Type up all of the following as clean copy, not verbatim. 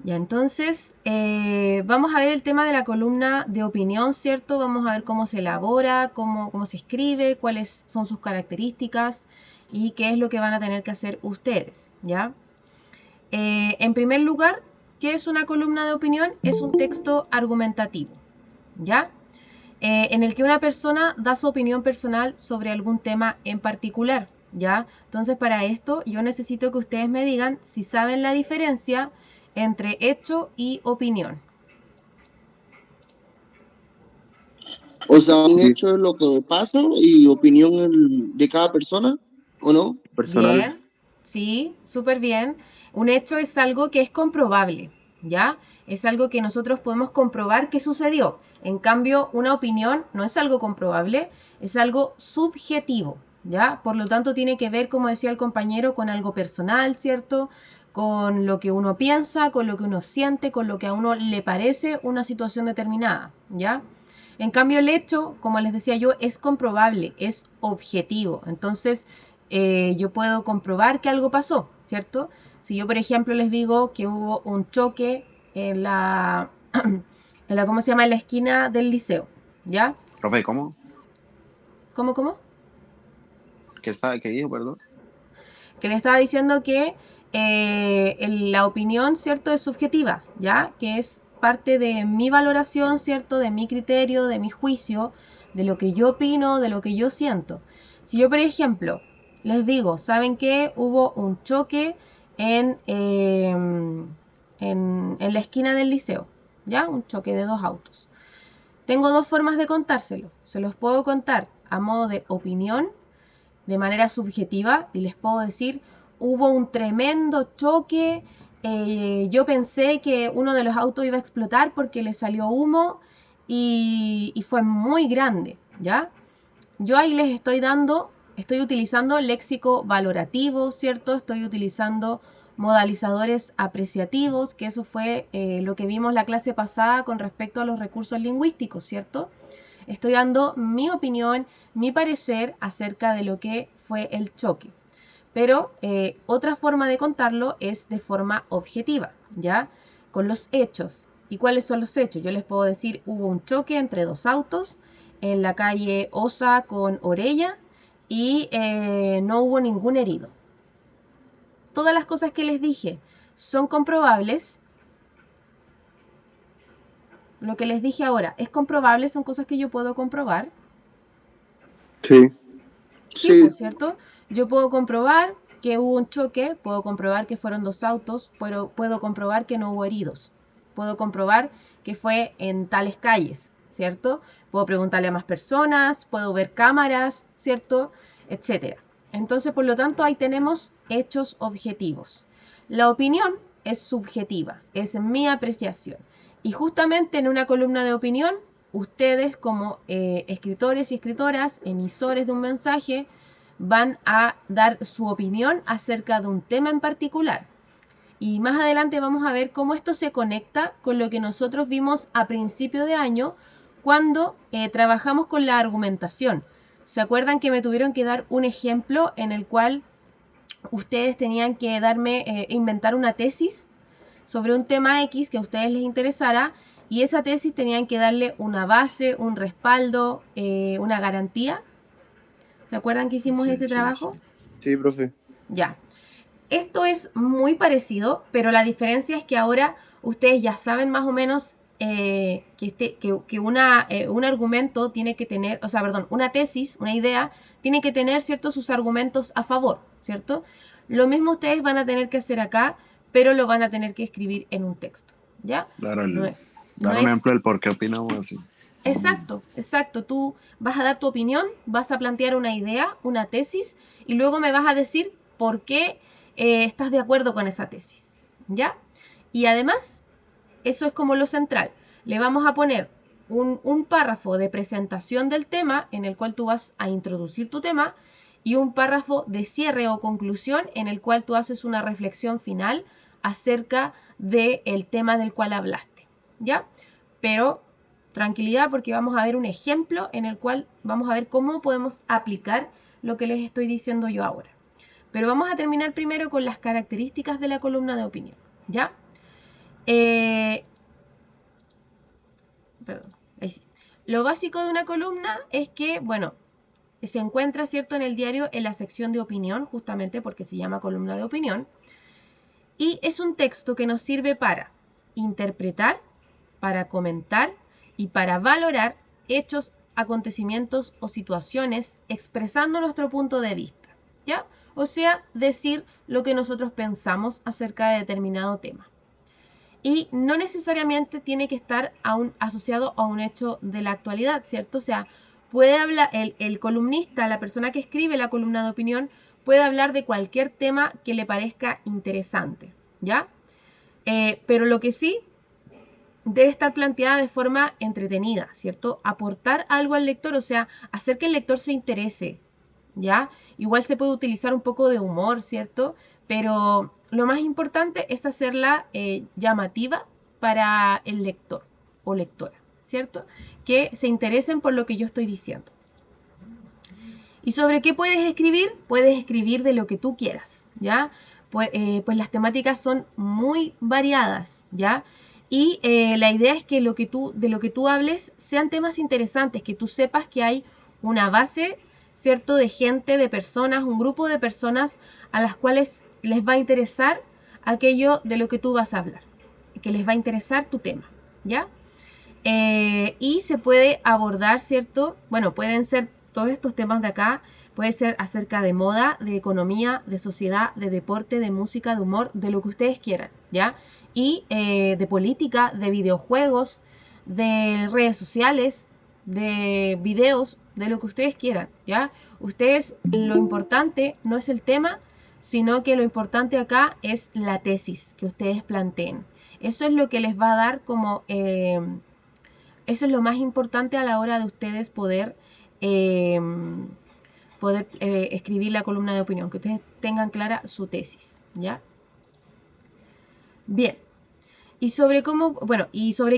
Ya, entonces, vamos a ver el tema de la columna de opinión, ¿cierto? Vamos a ver cómo se elabora, cómo se escribe, cuáles son sus características y qué es lo que van a tener que hacer ustedes, ¿ya? En primer lugar, ¿qué es una columna de opinión? Es un texto argumentativo, ¿ya? En el que una persona da su opinión personal sobre algún tema en particular, ¿ya? Entonces, para esto, yo necesito que ustedes me digan si saben la diferencia entre hecho y opinión. O sea, un Sí, hecho es lo que pasa y opinión de cada persona, ¿o no? personal. Bien, sí, súper bien. Un hecho es algo que es comprobable, ¿ya? Es algo que nosotros podemos comprobar que sucedió. En cambio, una opinión no es algo comprobable, es algo subjetivo, ¿ya? Por lo tanto, tiene que ver, como decía el compañero, con algo personal, ¿cierto? Con lo que uno piensa, con lo que uno siente, con lo que a uno le parece una situación determinada, ¿ya? En cambio, el hecho, como les decía yo, es comprobable, es objetivo. Entonces, yo puedo comprobar que algo pasó, ¿cierto? Si yo, por ejemplo, les digo que hubo un choque en la, ¿cómo se llama? En la esquina del liceo, ¿ya? Profe, ¿cómo? ¿Cómo? ¿Qué dijo, perdón? Que le estaba diciendo que la opinión, ¿cierto? Es subjetiva, ¿ya? Que es parte de mi valoración, ¿cierto? De mi criterio, de mi juicio, de lo que yo opino, de lo que yo siento. Si yo, por ejemplo, les digo, ¿saben qué? Hubo un choque en la esquina del liceo, ¿ya? Un choque de dos autos. Tengo dos formas de contárselo. Se los puedo contar a modo de opinión, de manera subjetiva, y les puedo decir, hubo un tremendo choque, yo pensé que uno de los autos iba a explotar porque le salió humo y fue muy grande, ¿ya? Yo ahí les estoy utilizando léxico valorativo, ¿cierto? Estoy utilizando modalizadores apreciativos, que eso fue lo que vimos la clase pasada con respecto a los recursos lingüísticos, ¿cierto? Estoy dando mi opinión, mi parecer acerca de lo que fue el choque. Pero otra forma de contarlo es de forma objetiva, ¿ya? Con los hechos. ¿Y cuáles son los hechos? Yo les puedo decir, hubo un choque entre dos autos en la calle Osa con Orella y no hubo ningún herido. Todas las cosas que les dije son comprobables. Lo que les dije ahora es comprobable, son cosas que yo puedo comprobar. Sí. Sí, pues, Sí, ¿cierto? Yo puedo comprobar que hubo un choque, puedo comprobar que fueron dos autos, pero puedo comprobar que no hubo heridos. Puedo comprobar que fue en tales calles, ¿cierto? Puedo preguntarle a más personas, puedo ver cámaras, ¿cierto? Etcétera. Entonces, por lo tanto, ahí tenemos hechos objetivos. La opinión es subjetiva, es mi apreciación. Y justamente en una columna de opinión ustedes como escritores y escritoras, emisores de un mensaje, van a dar su opinión acerca de un tema en particular. Y más adelante vamos a ver cómo esto se conecta con lo que nosotros vimos a principio de año cuando trabajamos con la argumentación. ¿Se acuerdan que me tuvieron que dar un ejemplo en el cual ustedes tenían que inventar una tesis sobre un tema X que a ustedes les interesara y esa tesis tenían que darle una base, un respaldo, una garantía? ¿Se acuerdan que hicimos ese trabajo? Sí, profe. Ya. Esto es muy parecido, pero la diferencia es que ahora ustedes ya saben más o menos que un argumento tiene que tener, o sea, perdón, una tesis, una idea, tiene que tener, ¿cierto?, sus argumentos a favor, ¿cierto? Lo mismo ustedes van a tener que hacer acá, pero lo van a tener que escribir en un texto, ¿ya? Claro, No es, no dar un es ejemplo del por qué opinamos así. Exacto, exacto. Tú vas a dar tu opinión, vas a plantear una idea, una tesis, y luego me vas a decir por qué estás de acuerdo con esa tesis. ¿Ya? Y además, eso es como lo central. Le vamos a poner un párrafo de presentación del tema en el cual tú vas a introducir tu tema y un párrafo de cierre o conclusión en el cual tú haces una reflexión final acerca del tema del cual hablaste. ¿Ya? Pero tranquilidad porque vamos a ver un ejemplo en el cual vamos a ver cómo podemos aplicar lo que les estoy diciendo yo ahora. Pero vamos a terminar primero con las características de la columna de opinión, ¿ya? Perdón, ahí sí. Lo básico de una columna es que, bueno, se encuentra, ¿cierto?, en el diario en la sección de opinión, justamente porque se llama columna de opinión. Y es un texto que nos sirve para interpretar, para comentar y para valorar hechos, acontecimientos o situaciones expresando nuestro punto de vista, ¿ya? O sea, decir lo que nosotros pensamos acerca de determinado tema. Y no necesariamente tiene que estar asociado a un hecho de la actualidad, ¿cierto? O sea, puede hablar, el columnista, la persona que escribe la columna de opinión, puede hablar de cualquier tema que le parezca interesante, ¿ya? Pero lo que sí debe estar planteada de forma entretenida, ¿cierto? Aportar algo al lector, o sea, hacer que el lector se interese, ¿ya? Igual se puede utilizar un poco de humor, ¿cierto? Pero lo más importante es hacerla llamativa para el lector o lectora, ¿cierto? Que se interesen por lo que yo estoy diciendo. ¿Y sobre qué puedes escribir? Puedes escribir de lo que tú quieras, ¿ya? Pues las temáticas son muy variadas, ¿ya? Y la idea es que de lo que tú hables sean temas interesantes, que tú sepas que hay una base, ¿cierto?, de gente, de personas, un grupo de personas a las cuales les va a interesar aquello de lo que tú vas a hablar, que les va a interesar tu tema, ¿ya? Y se puede abordar, ¿cierto? Bueno, pueden ser todos estos temas de acá, puede ser acerca de moda, de economía, de sociedad, de deporte, de música, de humor, de lo que ustedes quieran, ¿ya? Y de política, de videojuegos, de redes sociales, de videos, de lo que ustedes quieran, ¿ya? Ustedes, lo importante no es el tema, sino que lo importante acá es la tesis que ustedes planteen. Eso es lo que les va a dar como... eso es lo más importante a la hora de ustedes poder escribir la columna de opinión, que ustedes tengan clara su tesis, ¿ya? Bien. Y sobre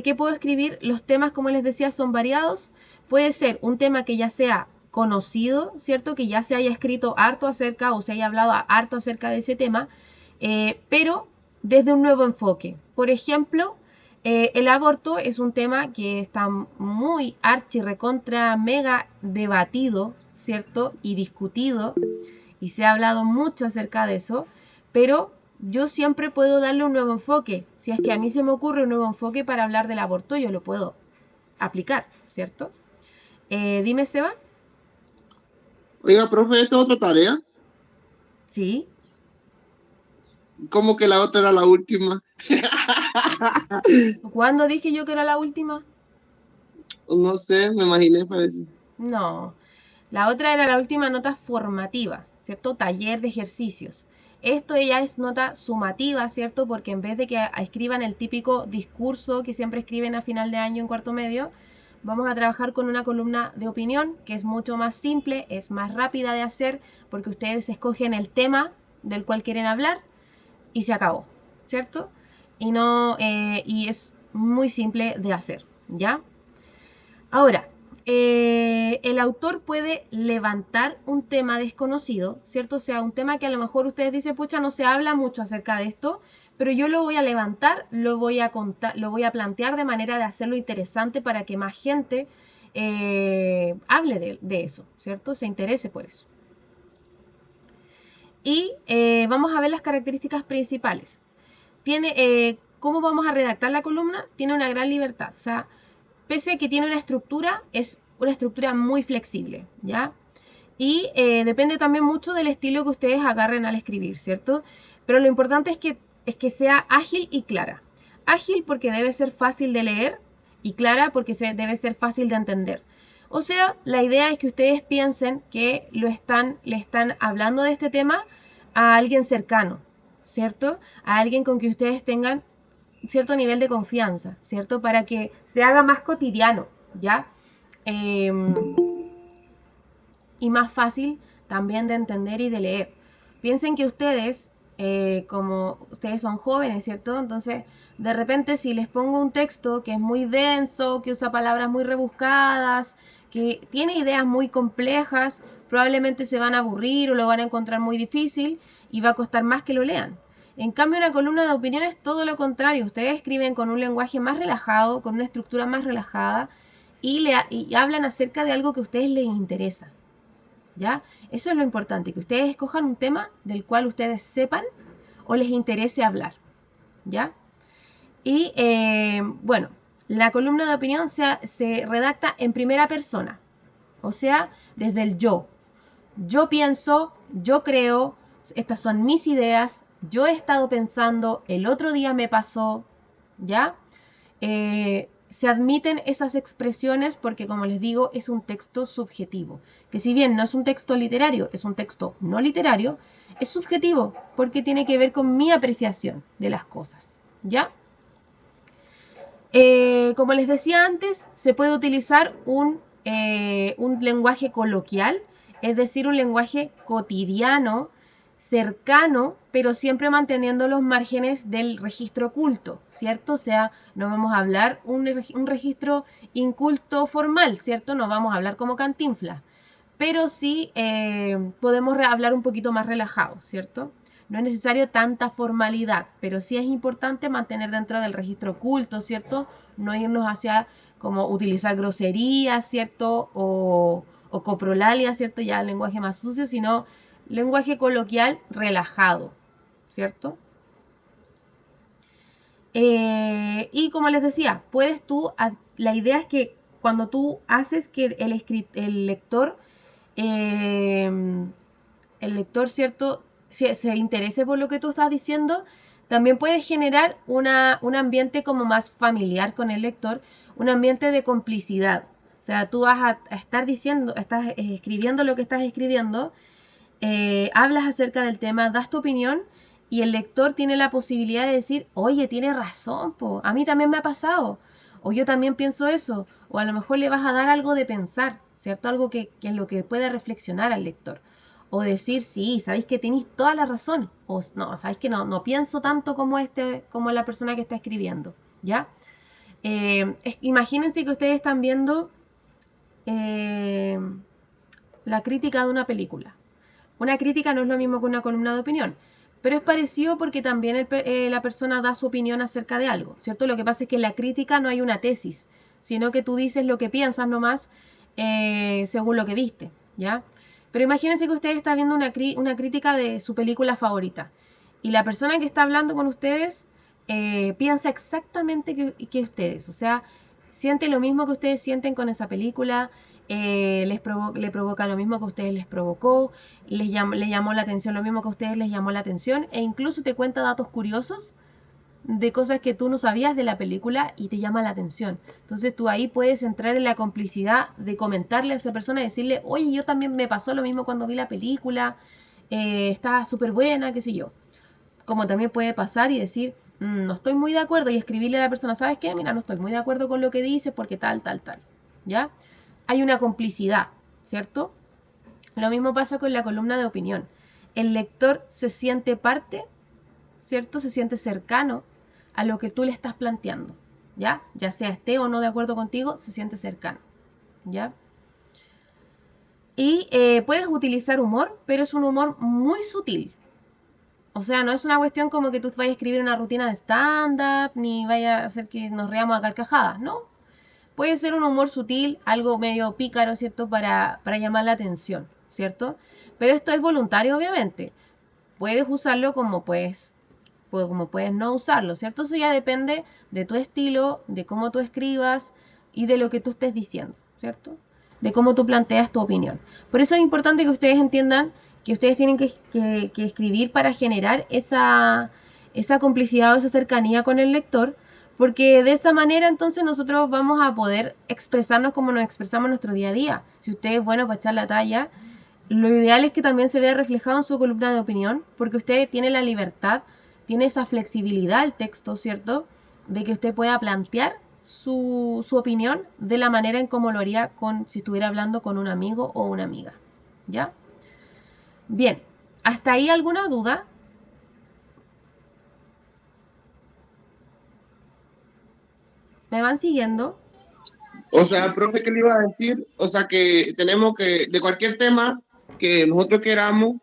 qué puedo escribir, los temas, como les decía, son variados. Puede ser un tema que ya sea conocido, ¿cierto? Que ya se haya escrito harto acerca o se haya hablado harto acerca de ese tema, pero desde un nuevo enfoque. Por ejemplo, el aborto es un tema que está muy archi recontra mega debatido, ¿cierto? Y discutido, y se ha hablado mucho acerca de eso, pero yo siempre puedo darle un nuevo enfoque. Si es que a mí se me ocurre un nuevo enfoque para hablar del aborto, yo lo puedo aplicar, ¿cierto? Dime, Seba. Oiga, profe, ¿esta es otra tarea? Sí. ¿Cómo que la otra era la última? ¿Cuándo dije yo que era la última? No sé, me imaginé, parece. No. La otra era la última nota formativa, ¿cierto? Taller de ejercicios. Esto ya es nota sumativa, ¿cierto? Porque en vez de que escriban el típico discurso que siempre escriben a final de año en cuarto medio, vamos a trabajar con una columna de opinión que es mucho más simple, es más rápida de hacer, porque ustedes escogen el tema del cual quieren hablar y se acabó, ¿cierto? Y no, y es muy simple de hacer, ¿ya? Ahora, el autor puede levantar un tema desconocido, ¿cierto? O sea, un tema que a lo mejor ustedes dicen, pucha, no se habla mucho acerca de esto, pero yo lo voy a levantar, lo voy a contar, lo voy a plantear de manera de hacerlo interesante para que más gente hable de eso, ¿cierto? Se interese por eso. Y vamos a ver las características principales. ¿Cómo vamos a redactar la columna? Tiene una gran libertad, o sea, pese a que tiene una estructura, es una estructura muy flexible, ¿ya? Y depende también mucho del estilo que ustedes agarren al escribir, ¿cierto? Pero lo importante es que sea ágil y clara. Ágil porque debe ser fácil de leer y clara porque debe ser fácil de entender. O sea, la idea es que ustedes piensen que le están hablando de este tema a alguien cercano, ¿cierto? A alguien con que ustedes tengan cierto nivel de confianza, ¿cierto? Para que se haga más cotidiano, ¿ya? Y más fácil también de entender y de leer. Piensen que ustedes, como ustedes son jóvenes, ¿cierto? Entonces, de repente si les pongo un texto que es muy denso, que usa palabras muy rebuscadas, que tiene ideas muy complejas, probablemente se van a aburrir o lo van a encontrar muy difícil y va a costar más que lo lean. En cambio, una columna de opinión es todo lo contrario. Ustedes escriben con un lenguaje más relajado, con una estructura más relajada y hablan acerca de algo que a ustedes les interesa. ¿Ya? Eso es lo importante, que ustedes escojan un tema del cual ustedes sepan o les interese hablar. ¿Ya? Y bueno, la columna de opinión se redacta en primera persona, o sea, desde el yo. Yo pienso, yo creo, estas son mis ideas, yo he estado pensando, el otro día me pasó, ¿ya? Se admiten esas expresiones porque, como les digo, es un texto subjetivo, que si bien no es un texto literario, es un texto no literario, es subjetivo porque tiene que ver con mi apreciación de las cosas, ¿ya? Como les decía antes, se puede utilizar un lenguaje coloquial, es decir, un lenguaje cotidiano, cercano, pero siempre manteniendo los márgenes del registro culto, ¿cierto? O sea, no vamos a hablar un registro inculto formal, ¿cierto? No vamos a hablar como Cantinflas, pero sí podemos hablar un poquito más relajado, ¿cierto? No es necesario tanta formalidad, pero sí es importante mantener dentro del registro culto, ¿cierto? No irnos hacia como utilizar groserías, ¿cierto? O coprolalia, ¿cierto? Ya el lenguaje más sucio, sino lenguaje coloquial relajado, ¿cierto? Y como les decía, puedes tú, la idea es que cuando tú haces que el lector, ¿cierto?, se interese por lo que tú estás diciendo, también puedes generar un ambiente como más familiar con el lector, un ambiente de complicidad. O sea, tú vas a estar diciendo, estás escribiendo lo que estás escribiendo, hablas acerca del tema, das tu opinión y el lector tiene la posibilidad de decir, oye, tiene razón, po, a mí también me ha pasado, o yo también pienso eso, o a lo mejor le vas a dar algo de pensar, ¿cierto? Algo que es lo que puede reflexionar al lector. O decir, sí, sabéis que tenéis toda la razón. O no, sabéis que no pienso tanto como la persona que está escribiendo. ¿Ya? Imagínense que ustedes están viendo la crítica de una película. Una crítica no es lo mismo que una columna de opinión, pero es parecido porque también la persona da su opinión acerca de algo, ¿cierto? Lo que pasa es que en la crítica no hay una tesis, sino que tú dices lo que piensas nomás según lo que viste, ¿ya? Pero imagínense que usted está viendo una crítica de su película favorita y la persona que está hablando con ustedes piensa exactamente que ustedes, o sea, siente lo mismo que ustedes sienten con esa película, le provoca lo mismo que a ustedes les provocó, le llamó la atención lo mismo que a ustedes les llamó la atención e incluso te cuenta datos curiosos de cosas que tú no sabías de la película y te llama la atención. Entonces tú ahí puedes entrar en la complicidad de comentarle a esa persona y decirle, oye, yo también me pasó lo mismo cuando vi la película, está súper buena, qué sé yo. Como también puede pasar y decir, no estoy muy de acuerdo y escribirle a la persona, ¿sabes qué? Mira, no estoy muy de acuerdo con lo que dices porque tal, tal, tal. ¿Ya? Hay una complicidad, ¿cierto? Lo mismo pasa con la columna de opinión. El lector se siente parte, ¿cierto? Se siente cercano a lo que tú le estás planteando, ¿ya? Ya sea esté o no de acuerdo contigo, se siente cercano, ¿ya? Y puedes utilizar humor, pero es un humor muy sutil. O sea, no es una cuestión como que tú vayas a escribir una rutina de stand-up, ni vaya a hacer que nos riamos a carcajadas, ¿no? Puede ser un humor sutil, algo medio pícaro, ¿cierto? Para llamar la atención, ¿cierto? Pero esto es voluntario, obviamente. Puedes usarlo como puedes no usarlo, ¿cierto? Eso ya depende de tu estilo, de cómo tú escribas y de lo que tú estés diciendo, ¿cierto? De cómo tú planteas tu opinión. Por eso es importante que ustedes entiendan que ustedes tienen que escribir para generar esa complicidad o esa cercanía con el lector, porque de esa manera entonces nosotros vamos a poder expresarnos como nos expresamos en nuestro día a día. Si usted es bueno para echar la talla, lo ideal es que también se vea reflejado en su columna de opinión, porque usted tiene la libertad, tiene esa flexibilidad el texto, ¿cierto? De que usted pueda plantear su opinión de la manera en cómo lo haría si estuviera hablando con un amigo o una amiga. ¿Ya? Bien, ¿hasta ahí alguna duda? ¿Me van siguiendo? O sea, profe, ¿qué le iba a decir? O sea, que tenemos que, de cualquier tema que nosotros queramos,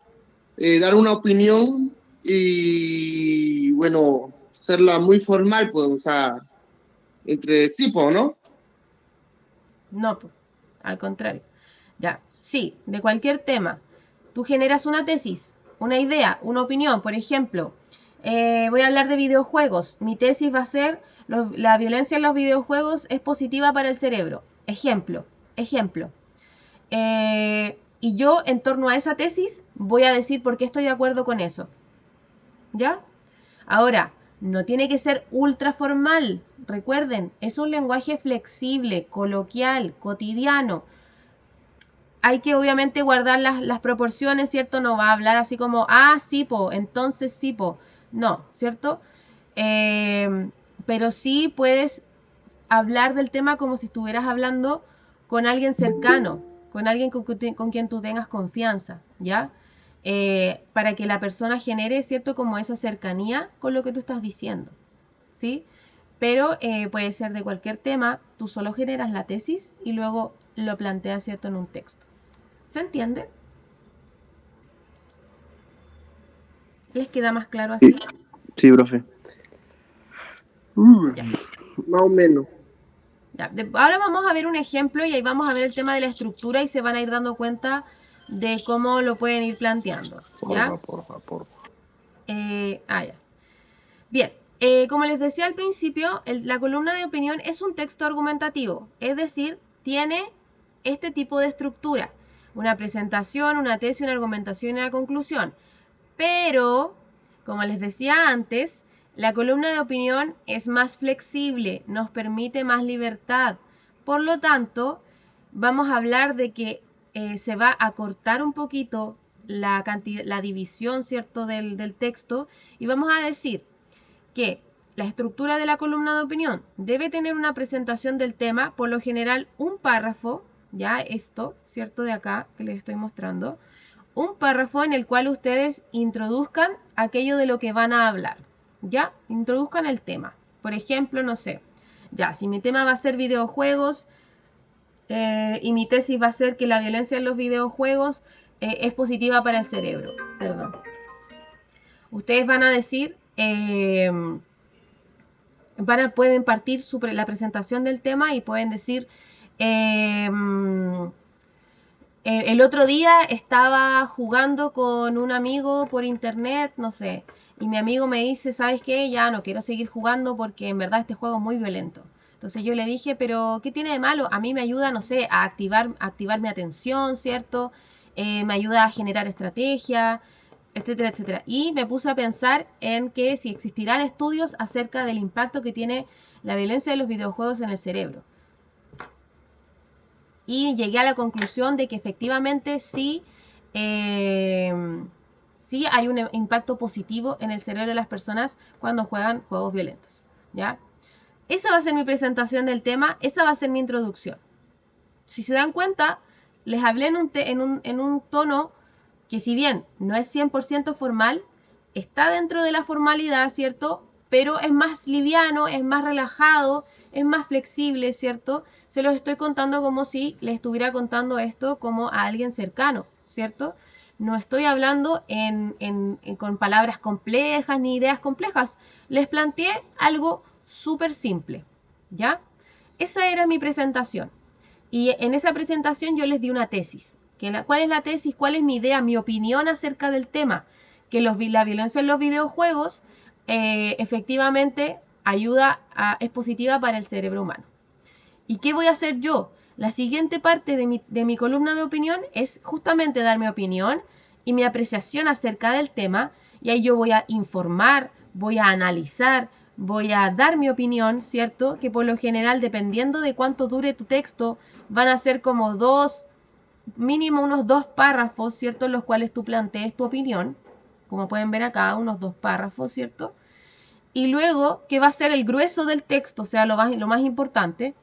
dar una opinión y bueno, serla muy formal, pues, o sea, entre sí, pues, ¿no? No, po, al contrario. Ya, sí, de cualquier tema. Tú generas una tesis, una idea, una opinión. Por ejemplo, voy a hablar de videojuegos. Mi tesis va a ser la violencia en los videojuegos es positiva para el cerebro. Ejemplo. Y yo, en torno a esa tesis, voy a decir por qué estoy de acuerdo con eso. ¿Ya? Ahora, no tiene que ser ultra formal. Recuerden, es un lenguaje flexible, coloquial, cotidiano. Hay que obviamente guardar las proporciones, ¿cierto? No va a hablar así como, ah, sí, po, entonces sí, po. No, ¿cierto? Eh, pero sí puedes hablar del tema como si estuvieras hablando con alguien cercano, con alguien con quien tú tengas confianza, ¿ya? Para que la persona genere, ¿cierto? Como esa cercanía con lo que tú estás diciendo, ¿sí? Pero puede ser de cualquier tema, tú solo generas la tesis y luego lo planteas, ¿cierto? En un texto. ¿Se entiende? ¿Les queda más claro así? Sí, profe. Ya. Más o menos. Ya. Ahora vamos a ver un ejemplo y ahí vamos a ver el tema de la estructura y se van a ir dando cuenta de cómo lo pueden ir planteando. ¿Ya? Porfa. Ya. Bien, como les decía al principio, la columna de opinión es un texto argumentativo, es decir, tiene este tipo de estructura, una presentación, una tesis, una argumentación y una conclusión. Pero, como les decía antes, la columna de opinión es más flexible, nos permite más libertad. Por lo tanto, vamos a hablar de que se va a cortar un poquito la división, ¿cierto?, del texto y vamos a decir que la estructura de la columna de opinión debe tener una presentación del tema, por lo general un párrafo, ya esto, ¿cierto?, de acá que les estoy mostrando, un párrafo en el cual ustedes introduzcan aquello de lo que van a hablar, ¿ya? Introduzcan el tema. Por ejemplo, no sé, ya, si mi tema va a ser videojuegos y mi tesis va a ser que la violencia en los videojuegos es positiva para el cerebro, perdón. Ustedes van a decir, pueden partir la presentación del tema y pueden decir, el otro día estaba jugando con un amigo por internet, no sé, y mi amigo me dice, ¿sabes qué? Ya no quiero seguir jugando porque en verdad este juego es muy violento. Entonces yo le dije, pero ¿qué tiene de malo? A mí me ayuda, no sé, a activar mi atención, ¿cierto? Me ayuda a generar estrategia, etcétera, etcétera. Y me puse a pensar en que si existirán estudios acerca del impacto que tiene la violencia de los videojuegos en el cerebro. Y llegué a la conclusión de que efectivamente sí, sí hay un impacto positivo en el cerebro de las personas cuando juegan juegos violentos, ¿ya? Esa va a ser mi presentación del tema, esa va a ser mi introducción. Si se dan cuenta, les hablé en un tono que si bien no es 100% formal, está dentro de la formalidad, ¿cierto? Pero es más liviano, es más relajado, es más flexible, ¿cierto? Se los estoy contando como si les estuviera contando esto como a alguien cercano, ¿cierto? No estoy hablando con palabras complejas ni ideas complejas. Les planteé algo súper simple, ¿ya? Esa era mi presentación. Y en esa presentación yo les di una tesis. ¿Cuál es la tesis? ¿Cuál es mi idea, mi opinión acerca del tema? Que la violencia en los videojuegos efectivamente es positiva para el cerebro humano. ¿Y qué voy a hacer yo? La siguiente parte de mi columna de opinión es justamente dar mi opinión y mi apreciación acerca del tema. Y ahí yo voy a informar, voy a analizar, voy a dar mi opinión, ¿cierto? Que por lo general, dependiendo de cuánto dure tu texto, van a ser como mínimo unos 2 párrafos, ¿cierto? En los cuales tú plantees tu opinión. Como pueden ver acá, unos 2 párrafos, ¿cierto? Y luego, ¿qué va a ser el grueso del texto? O sea, lo más importante.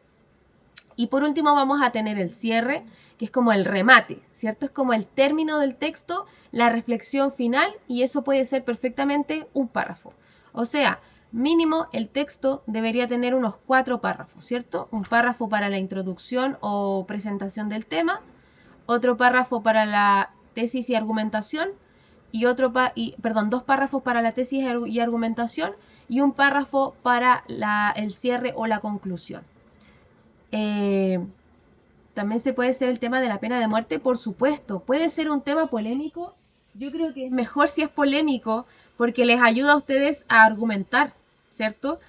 Y por último vamos a tener el cierre, que es como el remate, ¿cierto? Es como el término del texto, la reflexión final, y eso puede ser perfectamente un párrafo. O sea, mínimo el texto debería tener unos 4 párrafos, ¿cierto? Un párrafo para la introducción o presentación del tema, otro párrafo para la tesis y argumentación, y dos párrafos para la tesis y argumentación y un párrafo para el cierre o la conclusión. También se puede ser el tema de la pena de muerte, por supuesto. Puede ser un tema polémico. Yo creo que es mejor si es polémico porque les ayuda a ustedes a argumentar, ¿cierto?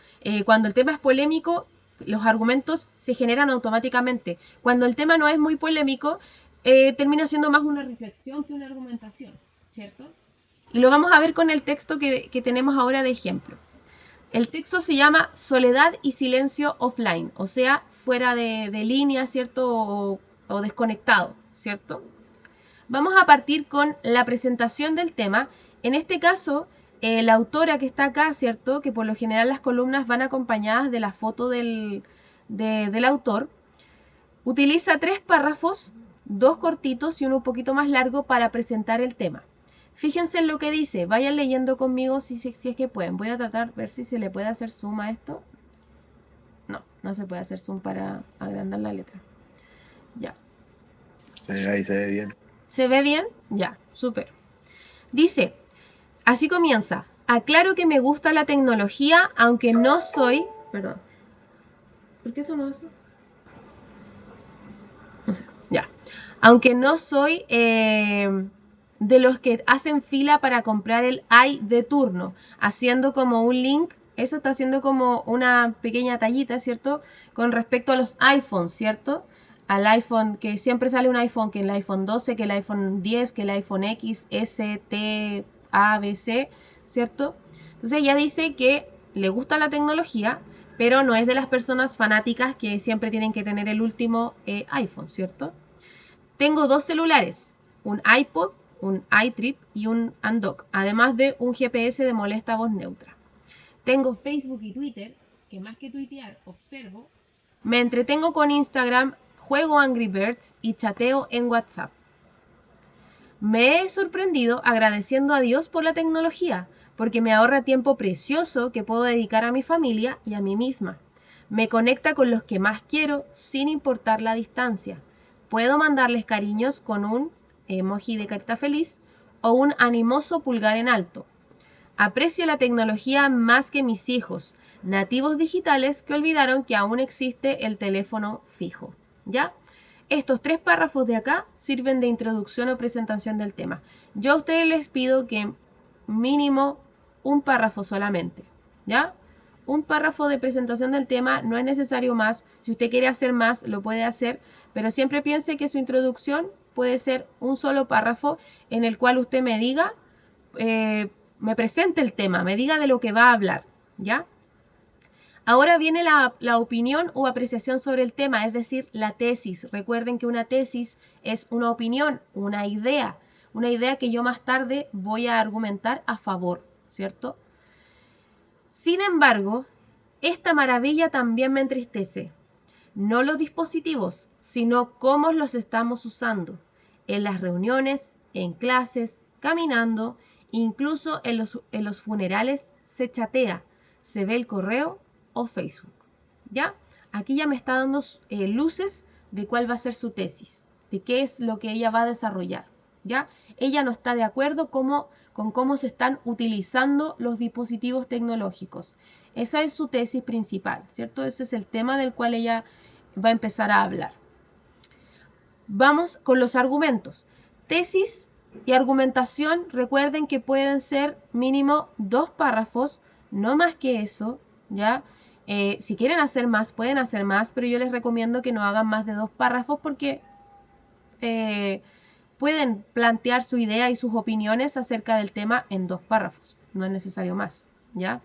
Cuando el tema es polémico, los argumentos se generan automáticamente. Cuando el tema no es muy polémico, termina siendo más una reflexión que una argumentación, ¿cierto? Y lo vamos a ver con el texto que tenemos ahora de ejemplo. El texto se llama Soledad y silencio offline, o sea, fuera de línea, ¿cierto? O desconectado, ¿cierto? Vamos a partir con la presentación del tema. En este caso, la autora que está acá, ¿cierto? Que por lo general las columnas van acompañadas de la foto del autor. Utiliza 3 párrafos, 2 cortitos y uno un poquito más largo para presentar el tema. Fíjense en lo que dice, vayan leyendo conmigo si es que pueden. Voy a tratar de ver si se le puede hacer zoom a esto. No se puede hacer zoom para agrandar la letra. Ya. Ahí se ve bien. ¿Se ve bien? Ya, súper. Dice, así comienza. Aclaro que me gusta la tecnología, aunque no soy... Perdón. ¿Por qué eso no hace? No sé, ya. Aunque no soy... de los que hacen fila para comprar el i de turno, haciendo como un link, eso está haciendo como una pequeña tallita, ¿cierto? Con respecto a los iPhones, ¿cierto? Al iPhone, que siempre sale un iPhone, que el iPhone 12, que el iPhone 10, que el iPhone X, S, T, A, B, C, ¿cierto? Entonces ella dice que le gusta la tecnología, pero no es de las personas fanáticas que siempre tienen que tener el último iPhone, ¿cierto? Tengo 2 celulares, un iPod, un iTrip y un Undock, además de un GPS de molesta voz neutra. Tengo Facebook y Twitter, que más que tuitear, observo. Me entretengo con Instagram, juego Angry Birds y chateo en WhatsApp. Me he sorprendido agradeciendo a Dios por la tecnología, porque me ahorra tiempo precioso que puedo dedicar a mi familia y a mí misma. Me conecta con los que más quiero sin importar la distancia. Puedo mandarles cariños con un emoji de carita feliz o un animoso pulgar en alto. Aprecio la tecnología más que mis hijos, nativos digitales que olvidaron que aún existe el teléfono fijo. ¿Ya? Estos 3 párrafos de acá sirven de introducción o presentación del tema. Yo a ustedes les pido que mínimo un párrafo solamente. ¿Ya? Un párrafo de presentación del tema, no es necesario más. Si usted quiere hacer más, lo puede hacer, pero siempre piense que su introducción puede ser un solo párrafo en el cual usted me diga, me presente el tema, me diga de lo que va a hablar, ¿ya? Ahora viene la opinión o apreciación sobre el tema, es decir, la tesis. Recuerden que una tesis es una opinión, una idea que yo más tarde voy a argumentar a favor, ¿cierto? Sin embargo, esta maravilla también me entristece. No los dispositivos, sino cómo los estamos usando. En las reuniones, en clases, caminando, incluso en los funerales se chatea, se ve el correo o Facebook. ¿Ya? Aquí ya me está dando luces de cuál va a ser su tesis, de qué es lo que ella va a desarrollar. ¿Ya? Ella no está de acuerdo con cómo se están utilizando los dispositivos tecnológicos. Esa es su tesis principal, ¿cierto? Ese es el tema del cual ella va a empezar a hablar. Vamos con los argumentos. Tesis y argumentación, recuerden que pueden ser mínimo 2 párrafos, no más que eso, ¿ya? Si quieren hacer más, pueden hacer más, pero yo les recomiendo que no hagan más de 2 párrafos porque pueden plantear su idea y sus opiniones acerca del tema en 2 párrafos. No es necesario más, ¿ya?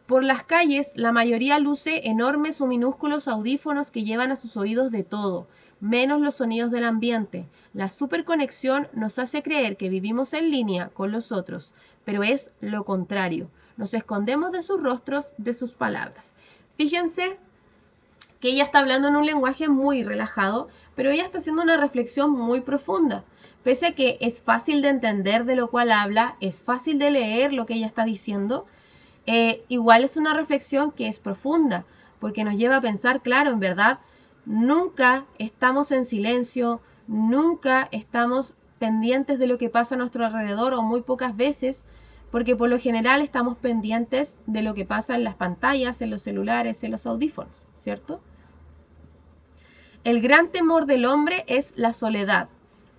Por las calles, la mayoría luce enormes o minúsculos audífonos que llevan a sus oídos de todo, menos los sonidos del ambiente. La superconexión nos hace creer que vivimos en línea con los otros, pero es lo contrario. Nos escondemos de sus rostros, de sus palabras. Fíjense que ella está hablando en un lenguaje muy relajado, pero ella está haciendo una reflexión muy profunda. Pese a que es fácil de entender de lo cual habla, es fácil de leer lo que ella está diciendo, igual es una reflexión que es profunda, porque nos lleva a pensar, claro, en verdad, nunca estamos en silencio, nunca estamos pendientes de lo que pasa a nuestro alrededor o muy pocas veces, porque por lo general estamos pendientes de lo que pasa en las pantallas, en los celulares, en los audífonos, ¿cierto? El gran temor del hombre es la soledad,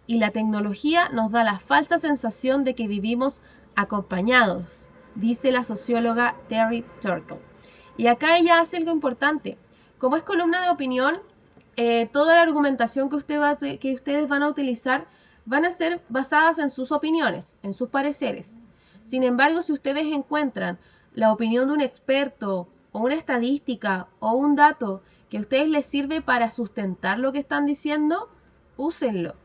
y la tecnología nos da la falsa sensación de que vivimos acompañados, dice la socióloga Terry Turkle. Y acá ella hace algo importante. Como es columna de opinión, toda la argumentación que ustedes van a utilizar van a ser basadas en sus opiniones, en sus pareceres. Sin embargo, si ustedes encuentran la opinión de un experto o una estadística o un dato que a ustedes les sirve para sustentar lo que están diciendo, úsenlo.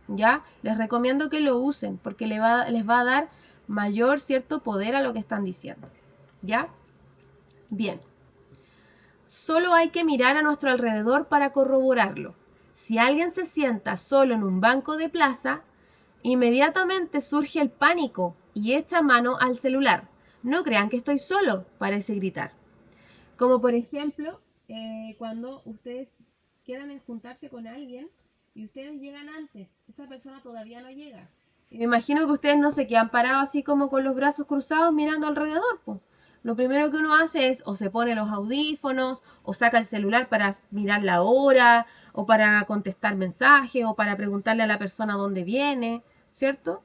¿Ya? Les recomiendo que lo usen porque les va a dar mayor cierto poder a lo que están diciendo. ¿Ya? Bien. Solo hay que mirar a nuestro alrededor para corroborarlo. Si alguien se sienta solo en un banco de plaza, inmediatamente surge el pánico y echa mano al celular. No crean que estoy solo, parece gritar. Como por ejemplo, cuando ustedes quedan en juntarse con alguien y ustedes llegan antes, esa persona todavía no llega. Y me imagino que ustedes no se quedan parados así como con los brazos cruzados mirando alrededor, pues. Lo primero que uno hace es o se pone los audífonos o saca el celular para mirar la hora o para contestar mensajes o para preguntarle a la persona dónde viene, ¿cierto?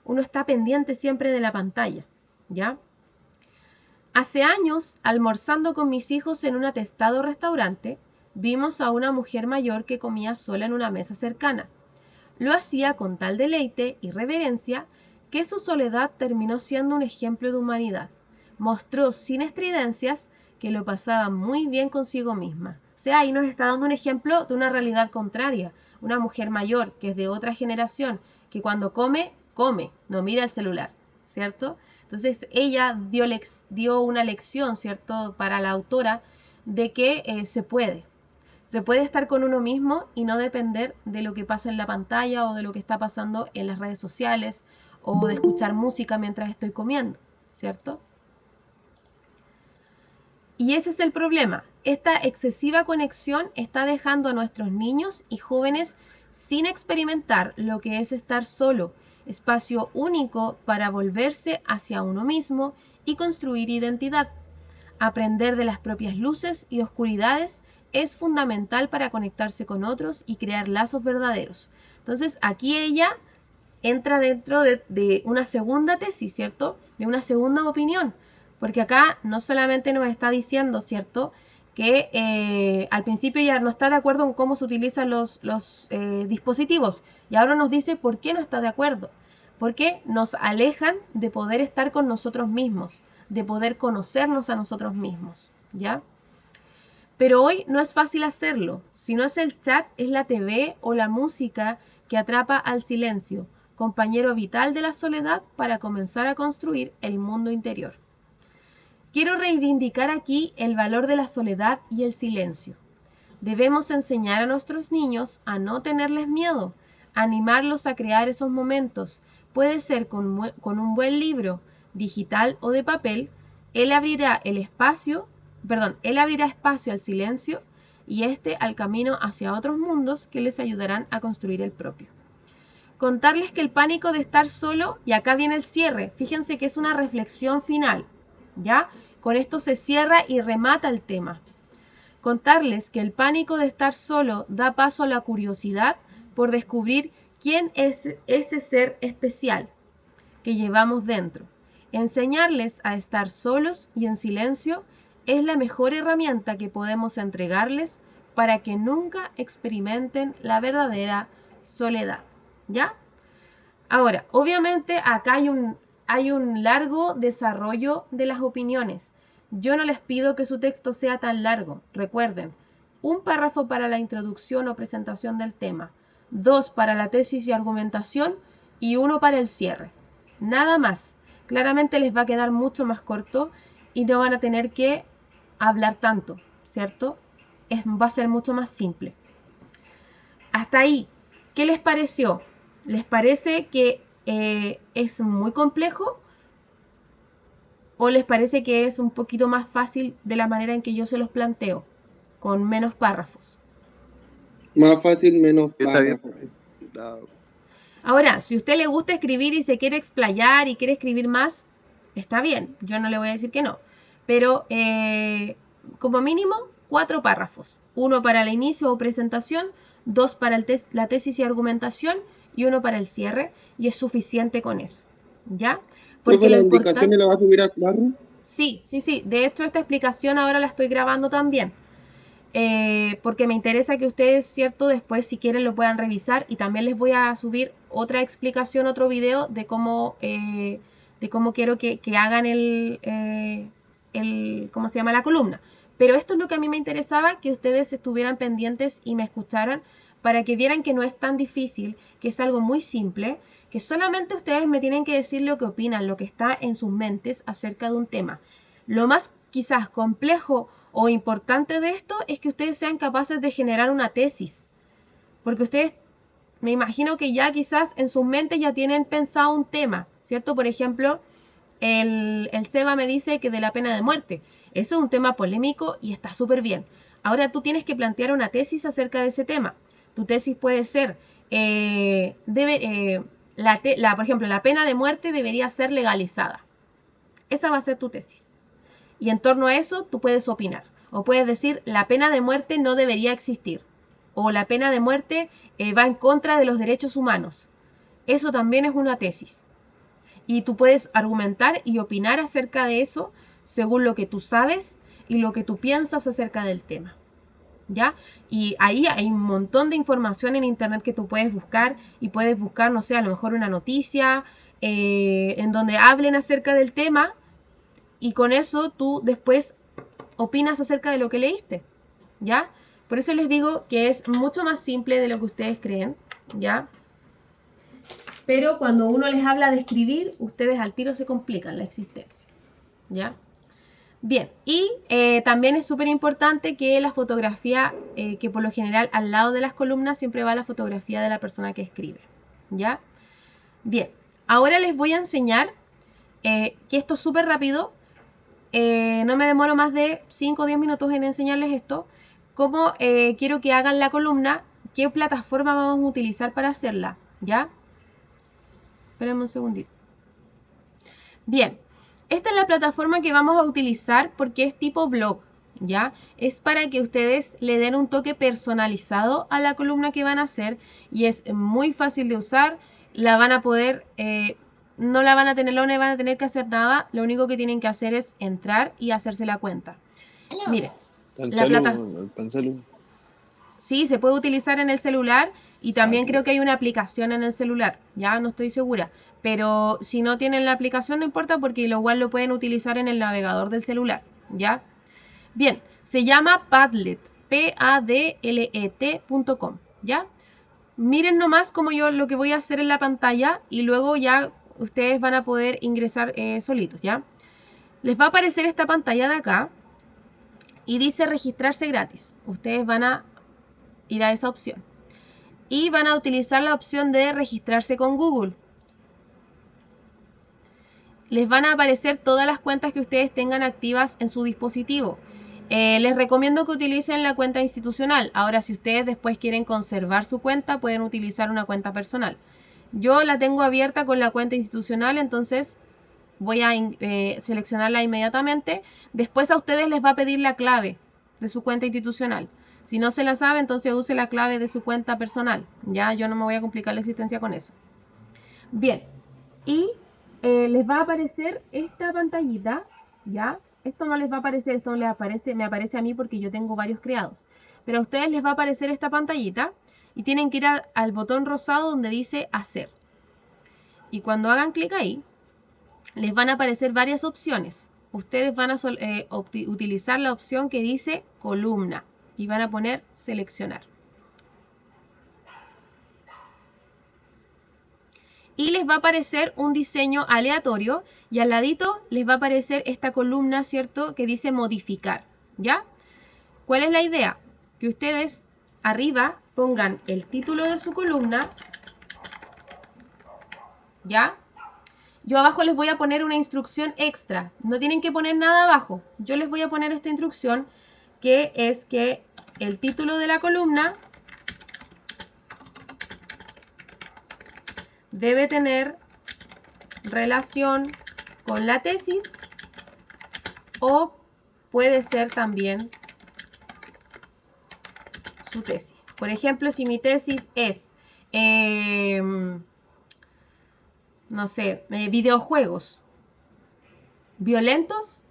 Uno está pendiente siempre de la pantalla, ¿ya? Hace años, almorzando con mis hijos en un atestado restaurante, vimos a una mujer mayor que comía sola en una mesa cercana. Lo hacía con tal deleite y reverencia que su soledad terminó siendo un ejemplo de humanidad. Mostró sin estridencias que lo pasaba muy bien consigo misma. O sea, ahí nos está dando un ejemplo de una realidad contraria. Una mujer mayor, que es de otra generación, que cuando come, no mira el celular, ¿cierto? Entonces ella dio una lección, ¿cierto?, para la autora de que se puede estar con uno mismo y no depender de lo que pasa en la pantalla o de lo que está pasando en las redes sociales o de escuchar música mientras estoy comiendo, ¿cierto? Y ese es el problema. Esta excesiva conexión está dejando a nuestros niños y jóvenes sin experimentar lo que es estar solo, espacio único para volverse hacia uno mismo y construir identidad. Aprender de las propias luces y oscuridades es fundamental para conectarse con otros y crear lazos verdaderos. Entonces, aquí ella entra dentro de una segunda tesis, ¿cierto? De una segunda opinión. Porque acá no solamente nos está diciendo, ¿cierto?, que al principio ya no está de acuerdo en cómo se utilizan los dispositivos. Y ahora nos dice por qué no está de acuerdo. Porque nos alejan de poder estar con nosotros mismos, de poder conocernos a nosotros mismos, ¿ya? Pero hoy no es fácil hacerlo. Si no es el chat, es la TV o la música que atrapa al silencio, compañero vital de la soledad para comenzar a construir el mundo interior. Quiero reivindicar aquí el valor de la soledad y el silencio. Debemos enseñar a nuestros niños a no tenerles miedo, animarlos a crear esos momentos. Puede ser con un buen libro, digital o de papel. Él abrirá espacio al silencio y al camino hacia otros mundos que les ayudarán a construir el propio. Contarles que el pánico de estar solo, y acá viene el cierre, fíjense que es una reflexión final, ¿ya? Con esto se cierra y remata el tema. Contarles que el pánico de estar solo da paso a la curiosidad por descubrir quién es ese ser especial que llevamos dentro. Enseñarles a estar solos y en silencio es la mejor herramienta que podemos entregarles para que nunca experimenten la verdadera soledad, ¿ya? Ahora, obviamente acá hay un largo desarrollo de las opiniones. Yo no les pido que su texto sea tan largo. Recuerden, 1 párrafo para la introducción o presentación del tema, 2 para la tesis y argumentación y 1 para el cierre. Nada más. Claramente les va a quedar mucho más corto y no van a tener que hablar tanto, ¿cierto? Va a ser mucho más simple. Hasta ahí, ¿qué les pareció? ¿Les parece que es muy complejo? ¿O les parece que es un poquito más fácil de la manera en que yo se los planteo, con menos párrafos? Más fácil, menos Está bien. párrafos. Ahora, si a usted le gusta escribir y se quiere explayar y quiere escribir más, está bien, yo no le voy a decir que no. Pero como mínimo 4 párrafos. 1 para el inicio o presentación, 2 para la tesis y argumentación y 1 para el cierre. Y es suficiente con eso. ¿Ya? Porque las indicaciones las va a subir a Classroom. Sí. De hecho, esta explicación ahora la estoy grabando también. Porque me interesa que ustedes, ¿cierto? Después, si quieren, lo puedan revisar. Y también les voy a subir otra explicación, otro video de cómo quiero que hagan ¿cómo se llama? La columna. Pero esto es lo que a mí me interesaba, que ustedes estuvieran pendientes y me escucharan para que vieran que no es tan difícil, que es algo muy simple, que solamente ustedes me tienen que decir lo que opinan, lo que está en sus mentes acerca de un tema. Lo más quizás complejo o importante de esto es que ustedes sean capaces de generar una tesis. Porque ustedes, me imagino que ya quizás en sus mentes ya tienen pensado un tema, ¿cierto? Por ejemplo, el Seba me dice que de la pena de muerte. Eso es un tema polémico y está súper bien. Ahora tú tienes que plantear una tesis acerca de ese tema. Tu tesis puede ser, por ejemplo, la pena de muerte debería ser legalizada. Esa va a ser tu tesis. Y en torno a eso tú puedes opinar. O puedes decir, la pena de muerte no debería existir. O la pena de muerte va en contra de los derechos humanos. Eso también es una tesis. Y tú puedes argumentar y opinar acerca de eso según lo que tú sabes y lo que tú piensas acerca del tema. ¿Ya? Y ahí hay un montón de información en internet que tú puedes buscar y puedes buscar, no sé, a lo mejor una noticia en donde hablen acerca del tema y con eso tú después opinas acerca de lo que leíste. ¿Ya? Por eso les digo que es mucho más simple de lo que ustedes creen. ¿Ya? Pero cuando uno les habla de escribir, ustedes al tiro se complican la existencia. ¿Ya? Bien, y también es súper importante que la fotografía, que por lo general al lado de las columnas siempre va la fotografía de la persona que escribe. ¿Ya? Bien, ahora les voy a enseñar que esto es súper rápido. No me demoro más de 5 o 10 minutos en enseñarles esto. Cómo quiero que hagan la columna, qué plataforma vamos a utilizar para hacerla. ¿Ya? Espérenme un segundito. Bien, esta es la plataforma que vamos a utilizar porque es tipo blog, ¿ya? Es para que ustedes le den un toque personalizado a la columna que van a hacer y es muy fácil de usar. La van a poder, no van a tener que hacer nada. Lo único que tienen que hacer es entrar y hacerse la cuenta. Miren, la plataforma. Sí, se puede utilizar en el celular y también creo que hay una aplicación en el celular, ya no estoy segura. Pero si no tienen la aplicación no importa porque igual lo pueden utilizar en el navegador del celular, ¿ya? Bien, se llama Padlet, padlet.com, ¿ya? Miren nomás como yo lo que voy a hacer en la pantalla y luego ya ustedes van a poder ingresar solitos, ¿ya? Les va a aparecer esta pantalla de acá y dice registrarse gratis. Ustedes van a ir a esa opción y van a utilizar la opción de registrarse con Google. Les van a aparecer todas las cuentas que ustedes tengan activas en su dispositivo. Les recomiendo que utilicen la cuenta institucional. Ahora, si ustedes después quieren conservar su cuenta, pueden utilizar una cuenta personal. Yo la tengo abierta con la cuenta institucional, entonces voy a seleccionarla inmediatamente. Después a ustedes les va a pedir la clave de su cuenta institucional. Si no se la sabe, entonces use la clave de su cuenta personal. Ya, yo no me voy a complicar la existencia con eso. Bien, y les va a aparecer esta pantallita, ¿ya? Esto no les va a aparecer, esto me aparece a mí porque yo tengo varios creados. Pero a ustedes les va a aparecer esta pantallita y tienen que ir al botón rosado donde dice hacer. Y cuando hagan clic ahí, les van a aparecer varias opciones. Ustedes van a utilizar la opción que dice columna y van a poner seleccionar. Y les va a aparecer un diseño aleatorio y al ladito les va a aparecer esta columna, ¿cierto? Que dice modificar, ¿ya? ¿Cuál es la idea? Que ustedes arriba pongan el título de su columna, ¿ya? Yo abajo les voy a poner una instrucción extra. No tienen que poner nada abajo. Yo les voy a poner esta instrucción que es que el título de la columna debe tener relación con la tesis o puede ser también su tesis. Por ejemplo, si mi tesis es, no sé, videojuegos violentos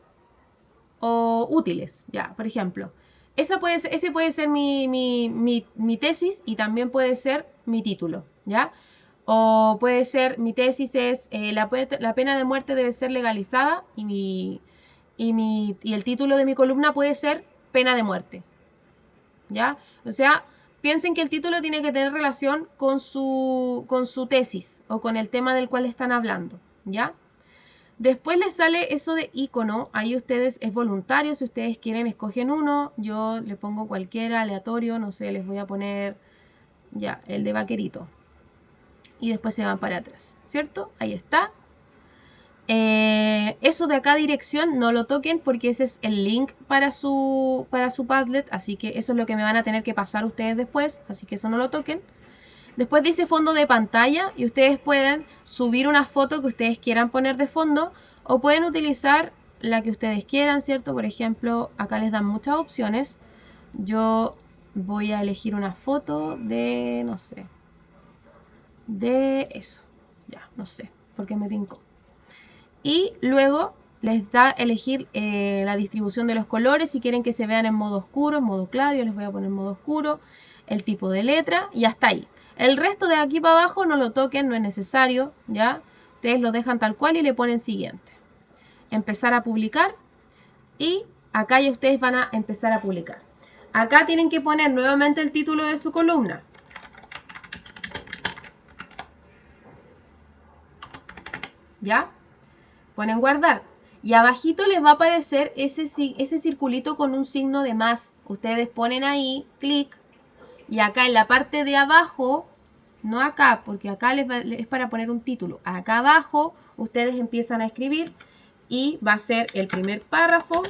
o útiles, ya, por ejemplo. Ese puede ser mi tesis y también puede ser mi título, ¿ya? O puede ser, mi tesis es la pena de muerte debe ser legalizada y el título de mi columna puede ser pena de muerte, ¿ya? O sea, piensen que el título tiene que tener relación con su tesis o con el tema del cual están hablando, ¿ya? Después les sale eso de icono, ahí ustedes es voluntario, si ustedes quieren escogen uno, yo le pongo cualquiera aleatorio, no sé, les voy a poner ya el de vaquerito y después se van para atrás, ¿cierto? Ahí está. Eso de acá dirección no lo toquen porque ese es el link para su Padlet, así que eso es lo que me van a tener que pasar ustedes después, así que eso no lo toquen. Después dice fondo de pantalla y ustedes pueden subir una foto que ustedes quieran poner de fondo o pueden utilizar la que ustedes quieran, ¿cierto? Por ejemplo, acá les dan muchas opciones. Yo voy a elegir una foto de, no sé, de eso. Ya, no sé, porque me tincó. Y luego les da elegir la distribución de los colores, si quieren que se vean en modo oscuro, en modo claro, yo les voy a poner en modo oscuro, el tipo de letra y hasta ahí. El resto de aquí para abajo no lo toquen, no es necesario, ¿ya? Ustedes lo dejan tal cual y le ponen siguiente. Empezar a publicar y acá ya ustedes van a empezar a publicar. Acá tienen que poner nuevamente el título de su columna. ¿Ya? Ponen guardar. Y abajito les va a aparecer ese circulito con un signo de más. Ustedes ponen ahí, clic. Y acá en la parte de abajo, no acá, porque acá es para poner un título. Acá abajo ustedes empiezan a escribir y va a ser el primer párrafo.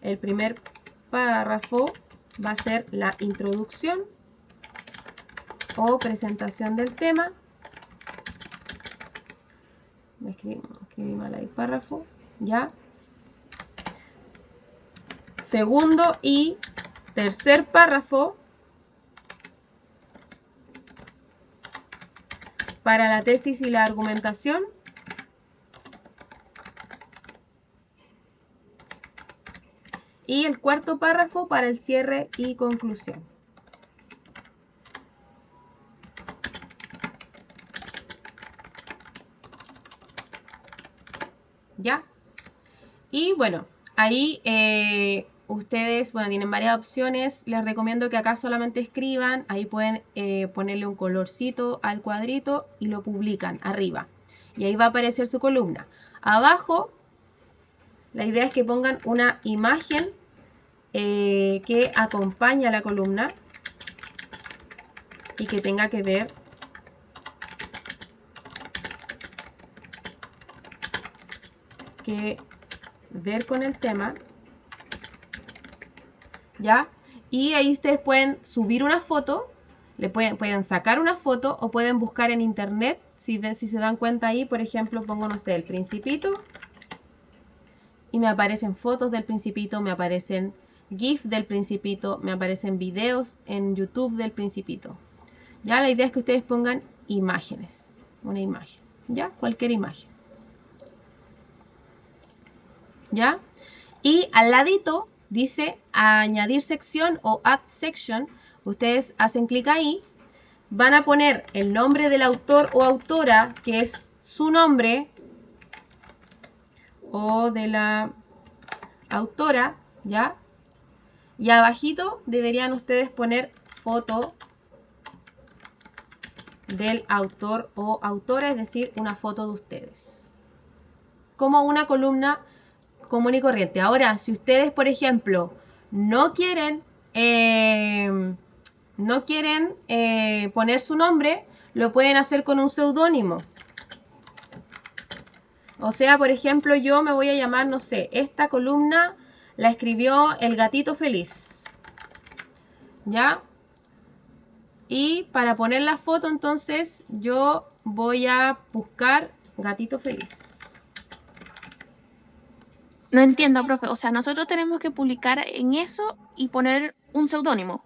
El primer párrafo va a ser la introducción o presentación del tema. Me escribí mal ahí, párrafo, ¿ya? Segundo y tercer párrafo para la tesis y la argumentación. Y el cuarto párrafo para el cierre y conclusión. ¿Ya? Y bueno, ahí ustedes, bueno, tienen varias opciones. Les recomiendo que acá solamente escriban. Ahí pueden ponerle un colorcito al cuadrito y lo publican arriba. Y ahí va a aparecer su columna. Abajo, la idea es que pongan una imagen que acompaña a la columna y que tenga que ver con el tema, ¿ya? Y ahí ustedes pueden subir una foto, pueden sacar una foto o pueden buscar en internet, si se dan cuenta ahí, por ejemplo, pongo, no sé, el Principito y me aparecen fotos del Principito, me aparecen GIF del Principito, me aparecen videos en YouTube del Principito. Ya, la idea es que ustedes pongan imágenes, una imagen, ¿ya? Cualquier imagen. ¿Ya? Y al ladito dice añadir sección o add section. Ustedes hacen clic ahí, van a poner el nombre del autor o autora, que es su nombre, o de la autora, ¿ya? Y abajito deberían ustedes poner foto del autor o autora, es decir, una foto de ustedes. Como una columna común y corriente. Ahora, si ustedes, por ejemplo, no quieren poner su nombre, lo pueden hacer con un seudónimo. O sea, por ejemplo, yo me voy a llamar, no sé, esta columna la escribió El Gatito Feliz. ¿Ya? Y para poner la foto, entonces, yo voy a buscar gatito feliz. No entiendo, profe. O sea, nosotros tenemos que publicar en eso y poner un seudónimo.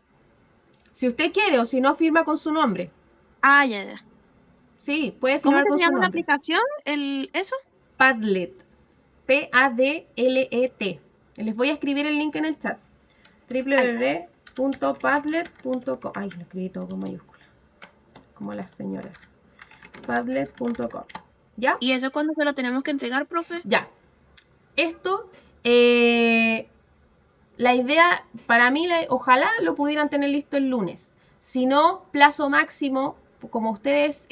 Si usted quiere o si no, firma con su nombre. Ah, ya. Sí, puede ¿Cómo firmar que con se su llama la nombre. aplicación? ¿Eso? Padlet. Padlet. Les voy a escribir el link en el chat. www.padlet.com. Ay, lo escribí todo con mayúscula. Como las señoras. Padlet.com. ¿Ya? ¿Y eso cuándo se lo tenemos que entregar, profe? Ya. Esto, la idea, para mí, ojalá lo pudieran tener listo el lunes. Si no, plazo máximo, como ustedes,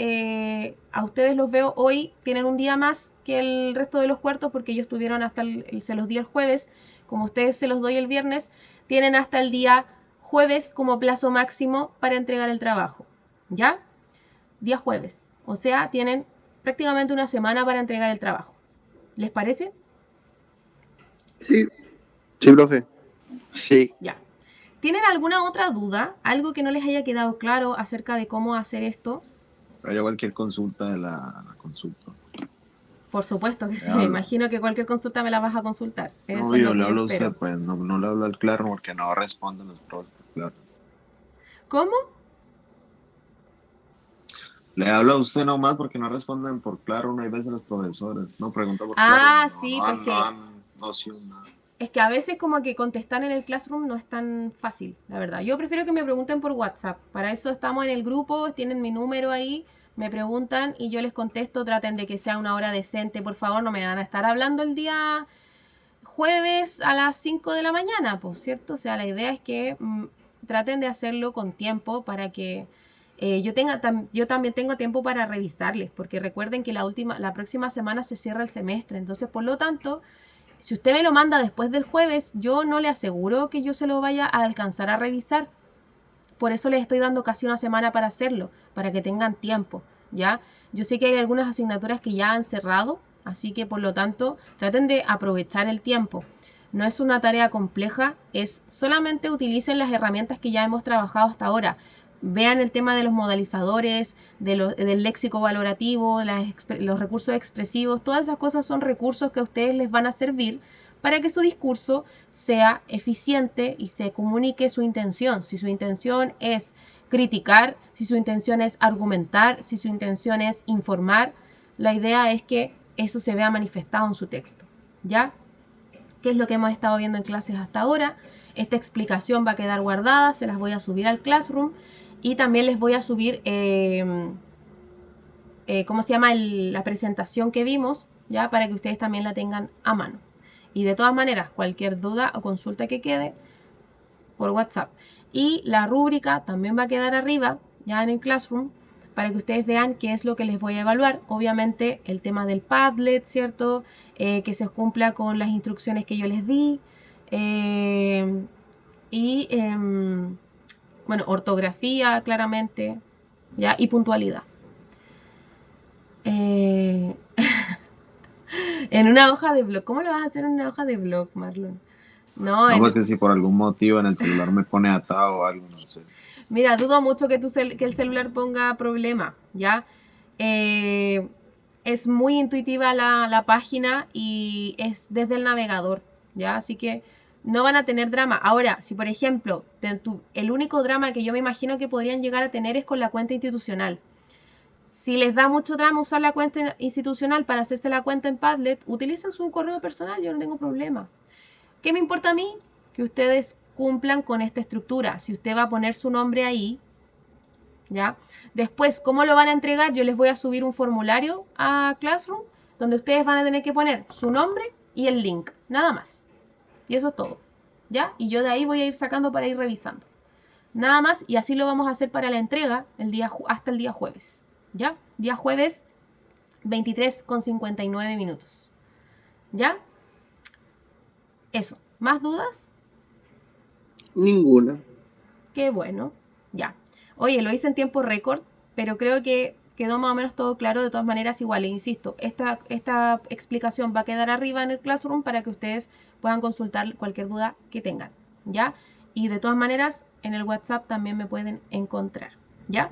a ustedes los veo hoy, tienen un día más que el resto de los cuartos porque ellos tuvieron hasta se los di el jueves, como ustedes se los doy el viernes, tienen hasta el día jueves como plazo máximo para entregar el trabajo. ¿Ya? Día jueves. O sea, tienen prácticamente una semana para entregar el trabajo. ¿Les parece? Sí. Sí, profe. Sí. Ya. ¿Tienen alguna otra duda? ¿Algo que no les haya quedado claro acerca de cómo hacer esto? Pero cualquier consulta de la consulta. Por supuesto que sí, me hablo. imagino que cualquier consulta me la vas a consultar. Eso No, es yo lo le que yo hablo a espero. usted, pues no le hablo al claro porque no responden los profes, claro. ¿Cómo? Le hablo a usted nomás porque no responden por claro, no hay veces los profesores. No pregunta por Ah, claro, sí, no pues que han noción nada. es que a veces como que contestar en el Classroom no es tan fácil, la verdad. Yo prefiero que me pregunten por WhatsApp. Para eso estamos en el grupo, tienen mi número ahí, me preguntan y yo les contesto. Traten de que sea una hora decente, por favor, no me van a estar hablando el día jueves a las 5 de la mañana, pues, ¿cierto? O sea, la idea es que traten de hacerlo con tiempo para que yo también tengo tiempo para revisarles, porque recuerden que la próxima semana se cierra el semestre, entonces, por lo tanto, si usted me lo manda después del jueves, yo no le aseguro que yo se lo vaya a alcanzar a revisar. Por eso les estoy dando casi una semana para hacerlo, para que tengan tiempo, ¿ya? Yo sé que hay algunas asignaturas que ya han cerrado, así que por lo tanto traten de aprovechar el tiempo. No es una tarea compleja, es solamente utilicen las herramientas que ya hemos trabajado hasta ahora. Vean el tema de los modalizadores, del léxico valorativo, los recursos expresivos, todas esas cosas son recursos que a ustedes les van a servir para que su discurso sea eficiente y se comunique su intención. Si su intención es criticar, si su intención es argumentar, si su intención es informar, la idea es que eso se vea manifestado en su texto, ¿ya? ¿Qué es lo que hemos estado viendo en clases hasta ahora? Esta explicación va a quedar guardada, se las voy a subir al Classroom y también les voy a subir, ¿cómo se llama? La presentación que vimos, ¿ya? Para que ustedes también la tengan a mano. Y de todas maneras, cualquier duda o consulta que quede, por WhatsApp. Y la rúbrica también va a quedar arriba, ya en el Classroom, para que ustedes vean qué es lo que les voy a evaluar. Obviamente el tema del Padlet, ¿cierto? Que se cumpla con las instrucciones que yo les di. Bueno, ortografía, claramente, ¿ya? Y puntualidad. En una hoja de blog. ¿Cómo lo vas a hacer en una hoja de blog, Marlon? No, No, pues que si por algún motivo en el celular me pone atado o algo, no sé. Mira, dudo mucho que, que el celular ponga problema, ¿ya? Es muy intuitiva la página y es desde el navegador, ¿ya? Así que no van a tener drama. Ahora, si por ejemplo, el único drama que yo me imagino que podrían llegar a tener es con la cuenta institucional. Si les da mucho drama usar la cuenta institucional para hacerse la cuenta en Padlet, utilicen su correo personal, yo no tengo problema. ¿Qué me importa a mí? Que ustedes cumplan con esta estructura. Si usted va a poner su nombre ahí, ¿ya? Después, ¿cómo lo van a entregar? Yo les voy a subir un formulario a Classroom donde ustedes van a tener que poner su nombre y el link, nada más. Y eso es todo, ¿ya? Y yo de ahí voy a ir sacando para ir revisando. Nada más, y así lo vamos a hacer para la entrega hasta el día jueves, ¿ya? Día jueves, 23:59 minutos, ¿ya? Eso. ¿Más dudas? Ninguna. Qué bueno. Ya. Oye, lo hice en tiempo récord, pero creo que quedó más o menos todo claro. De todas maneras, igual, insisto, esta explicación va a quedar arriba en el Classroom para que ustedes puedan consultar cualquier duda que tengan, ¿ya? Y de todas maneras, en el WhatsApp también me pueden encontrar. ¿Ya?